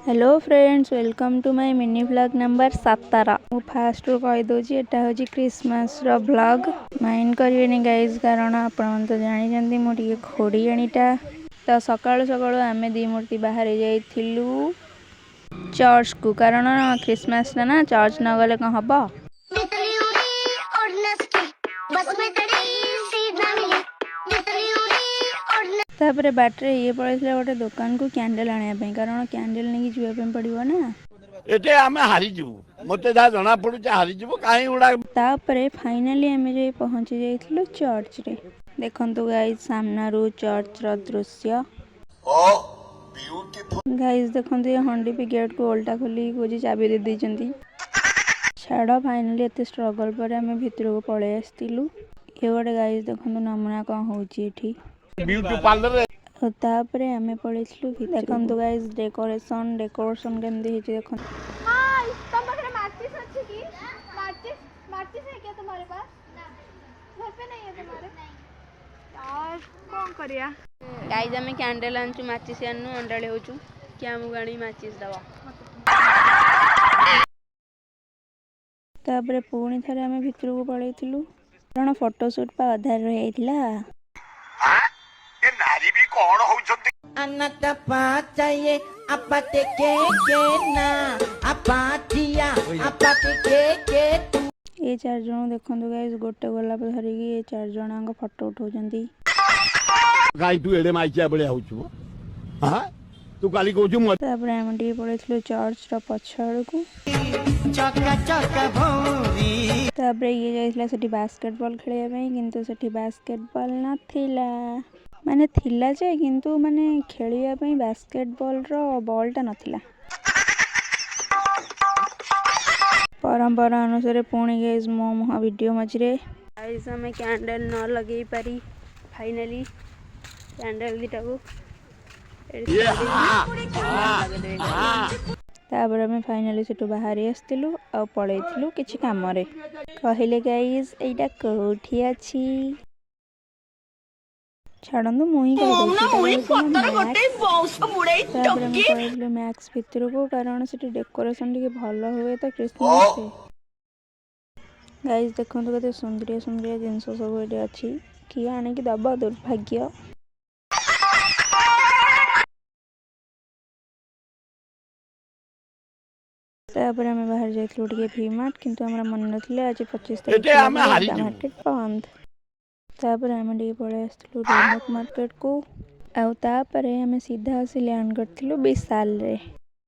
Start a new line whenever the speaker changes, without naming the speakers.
Hello friends, welcome to my mini vlog number 17। मु first रू कहि दोची एटा होची क्रिसमस रो व्लॉग। माइंड करिवेनी गाइस, कारण आपण तो जानि जंदी मु टिके खोडी आनीटा। तो सकाळु सकाळु आमे दी मूर्ति बाहर जाइथिलु चर्च को, कारण क्रिसमस ना चर्च न गले कौन हबो। तापर बाटरे ये पड़े गोटे दुकान को कैंडल आने, कारण कैंडल नहीं जीवाई पड़ो ना।
एटे आमे हारी जीवु, मते जा जना पडुचे हारी जीवु काहे उडा।
तापरे फाइनली आमे जे पहुंची जाइथिलु चर्च रे। देखंतु गाइस सामना रो चर्च रो दृश्य। गाइस देखंतु ये हंडी पे गेट को उल्टा खोली कोजी चाबी दे दैचंती। छाड़ फाइनली एते स्ट्रगल पर आमे भीतर को पळे आस्तिलु। ये गोटे गाइस देखंतु नमूना कोन होची एठी
ब्यूटी पार्लर रे।
तापरे आमे पळेछलु भीतर। देखंतु गाइस डेकोरेशन केमदी हेची देखंतु।
हां, तुम पाखरे माचिस अछि की? माचिस है क्या तुम्हारे पास? घर पे नहीं है तुम्हारे? यार कौन करिया?
गाइस आमे कैंडल आनचु, माचिस आननु, अंडाळे होचु क्या मु गाणी माचिस दवा। तापरे पुणी थरे आमे भीतर को पळेथिलु, कारण फोटोशूट पा आधार रहि आइथिला।
ए नारी भी कोन होउछंती।
अनत पाचाये अपते के ना अपाथिया अपते के
ये चार जण देखंतु गाइस, गोटे गोलाप धरिकी ये चार जणांग फोटो उठाउछंती।
गाई तू एडे माइचिया बळे होउछु। हां तू काली कहूछु म।
तापरे हम टी पळेथिलु चर्च रो पछाड़ को।
चका भौरी।
तापरे ये जाइथिला सेठी बास्केटबॉल खेलिया पई, किंतु सेठी बास्केटबॉल नथिला। माने थिला जे, किंतु माने खेलिया पई बास्केटबॉल रो बॉल ता नथिला। परंपरा अनुसार पुणी गाइस मो महा वीडियो मझरे गाइस हमें कैंडल न लगे पारी। फाइनली कैंडल दिटा को तापर हमें फाइनली सेटू बाहर आसतिलु आ पळेथिलु किछि काम रे। कहिले गाइस एटा कोठी अछि छाड़ू मुई कहलु मैक्स भितर को, कारण से डेकोरेशन टिके भल हुए तो क्रिसमस रे। गाइस देखंतु केते सुंदरिया सुंदरिया जिंस सब एटे अछि, कि आने की दबा दुर्भाग्य। तापर हमें बाहर जाइथिलु टिके वी मार्ट, किंतु हमरा मन नथिले आज 25 तारिख मार्केट बंद। तापर हम टिके पळे आस्तिलु रेमक मार्केट को, आ तापर हमें सीधा से लैंड करथिलु विशाल रे।